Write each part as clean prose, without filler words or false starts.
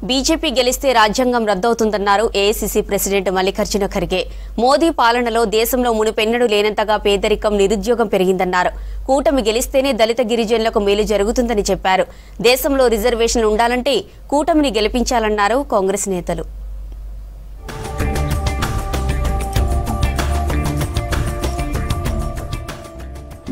BJP గెలిస్తే రాజ్యాంగం రద్దవుతుందన్నారు AICC president Mallikarjuna Kharge. Modi పాలనలో దేశంలో మునుపెన్నడూ లేనంతగా పేదరికం, నిరుద్యోగం పెరిగిందన్నారు. కూటమి గెలిస్తేనే దళిత గిరిజనులకు మేలు జరుగుతుందని చెప్పారు. దేశంలో రిజర్వేషన్లు ఉండాలంటే కూటమిని గెలిపించాలన్నారు కాంగ్రెస్ నేతలు.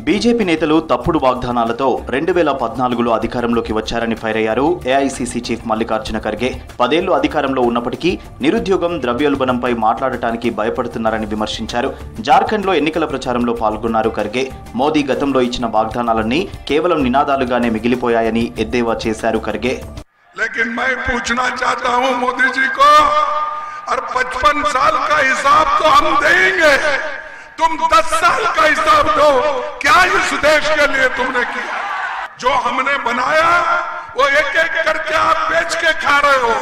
బీజేపీ నేతలు తప్పుడు వాగ్దానాలతో 2014లో అధికారంలోకి వచ్చారని ఫైర్ అయ్యారు ఏఐసీసీ చీఫ్ మల్లికార్జున ఖర్గే. 10 ఏళ్లు అధికారంలో ఉన్నప్పటికీ నిరుద్యోగం, ద్రవ్యోల్బణంపై మాట్లాడటానికి భయపడుతున్నారని విమర్శించారు. జార్ఖండ్లో ఎన్నికల ప్రచారంలో పాల్గొన్నారు ఖర్గే. మోదీ గతంలో ఇచ్చిన వాగ్దానాలన్నీ కేవలం నినాదాలుగానే మిగిలిపోయాయని ఎద్దేవా చేశారు ఖర్గే. लेकिन मैं पूछना चाहता हूं मोदी जी को, और 55 साल का हिसाब तो हम देंगे, तुम 10 साल का हिसाब दो, क्या इस देश के लिए तुमने किया? जो हमने बनाया वो एक एक करके आप बेच के खा रहे हो।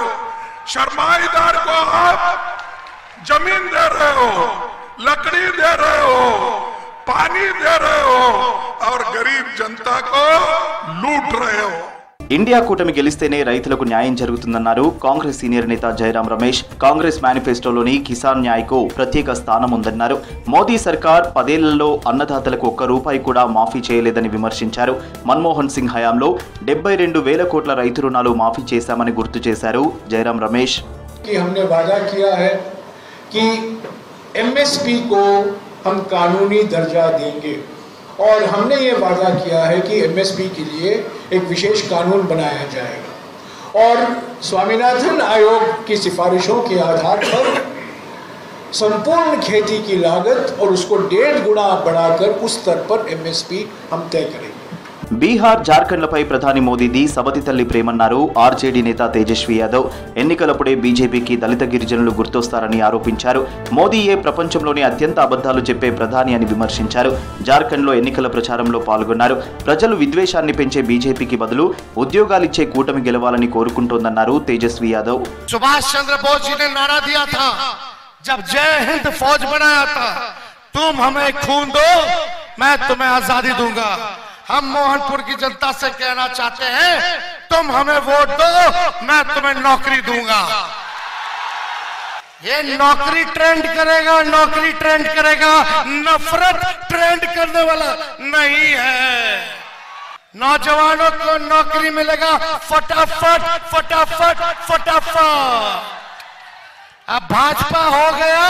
शर्माईदार को आप जमीन दे रहे हो, लकड़ी दे रहे हो, पानी दे रहे हो, और गरीब जनता को लूट रहे हो. ఇండియా కూటమి గెలిస్తేనే రైతులకు న్యాయం జరుగుతుందన్నారు కాంగ్రెస్ సీనియర్ నేత జయరాం రమేష్. కాంగ్రెస్ మేనిఫెస్టోలోని కిసాన్ న్యాయ్కు ప్రత్యేక స్థానం ఉందన్నారు. మోదీ సర్కార్ 10 ఏళ్లలో అన్నదాతలకు ₹1 కూడా మాఫీ చేయలేదని విమర్శించారు. మన్మోహన్ సింగ్ హయాంలో 72,000 కోట్ల రైతు రుణాలు మాఫీ చేశామని గుర్తు చేశారు జయరాం రమేష్. और हमने ये वादा किया है कि एमएसपी के लिए एक विशेष कानून बनाया जाएगा और स्वामीनाथन आयोग की सिफारिशों के आधार पर संपूर्ण खेती की लागत और उसको 1.5 गुना बढ़ाकर उस स्तर पर एमएसपी हम तय करेंगे. బీహార్, జార్ఖండ్లపై ప్రధాని మోదీది సబతి తల్లి ప్రేమన్నారు ఆర్జేడీ నేత తేజస్వి యాదవ్. ఎన్నికలప్పుడే బీజేపీకి దళిత గిరిజనులు గుర్తొస్తారని ఆరోపించారు. మోదీయే ప్రపంచంలోని అత్యంత అబద్ధాలు చెప్పే ప్రధాని అని విమర్శించారు. జార్ఖండ్లో ఎన్నికల ప్రచారంలో పాల్గొన్నారు. ప్రజలు విద్వేషాన్ని పెంచే బీజేపీకి బదులు ఉద్యోగాలిచ్చే కూటమి గెలవాలని కోరుకుంటోందన్నారు తేజస్వి యాదవ్. సుభాష్ చంద్రబోస్ जी ने नारा दिया था जब जय हिंद फौज बनाया था, तुम हमें खून दो मैं तुम्हें आजादी दूंगा. हम मोहनपुर की जनता से कहना चाहते हैं, तुम हमें वोट दो मैं तुम्हें नौकरी दूंगा. ये नौकरी ट्रेंड करेगा, नौकरी ट्रेंड करेगा, नफरत ट्रेंड करने वाला नहीं है. नौजवानों को नौकरी मिलेगा फटाफट फटाफट फटाफट. अब भाजपा हो गया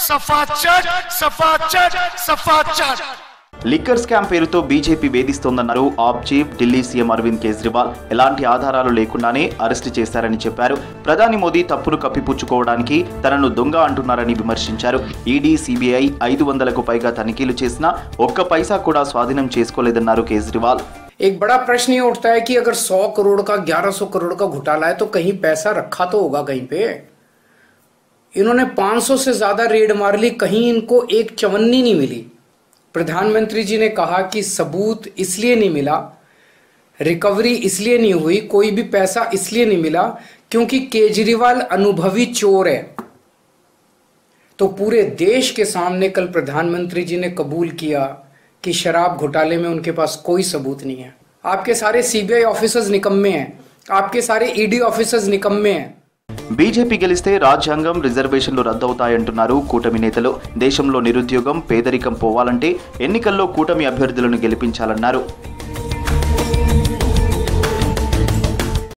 सफाचट सफाचट सफाचट. లిక్కర్ స్కామ్ పేరుతో బీజేపీ వేధిస్తోందన్నారు ఆప్ చీఫ్ ఢిల్లీ సీఎం అరవింద్ కేజ్రీవాల్. ఎలాంటి ఆధారాలు లేకుండానే అరెస్టు చేశారని చెప్పారు. ప్రధాని మోదీ తప్పును కప్పిపుచ్చుకోవడానికి తనను దొంగ అంటున్నారని విమర్శించారు. ఈడీ, సిబిఐ 500కు పైగా తనిఖీలు చేసినా ఒక్క పైసా కూడా స్వాధీనం చేసుకోలేదన్నారు కేజ్రీవాల్. एक बड़ा प्रश्न ये उठता है कि अगर 100 करोड़ का 1100 करोड़ का घोटाला है तो कहीं पैसा रखा तो होगा कहीं पे. इन्होंने 500 से ज्यादा रेड मार ली, कहीं इनको एक चवन्नी नहीं मिली. प्रधानमंत्री जी ने कहा कि सबूत इसलिए नहीं मिला, रिकवरी इसलिए नहीं हुई, कोई भी पैसा इसलिए नहीं मिला क्योंकि केजरीवाल अनुभवी चोर है. तो पूरे देश के सामने कल प्रधानमंत्री जी ने कबूल किया कि शराब घोटाले में उनके पास कोई सबूत नहीं है. आपके सारे सीबीआई ऑफिसर्स निकम्मे हैं, आपके सारे ईडी ऑफिसर्स निकम्मे हैं. బీజేపీ గెలిస్తే రాజ్యాంగం, రిజర్వేషన్లు రద్దవుతాయంటున్నారు కూటమి నేతలు. దేశంలో నిరుద్యోగం, పేదరికం పోవాలంటే ఎన్నికల్లో కూటమి అభ్యర్థులను గెలిపించాలన్నారు.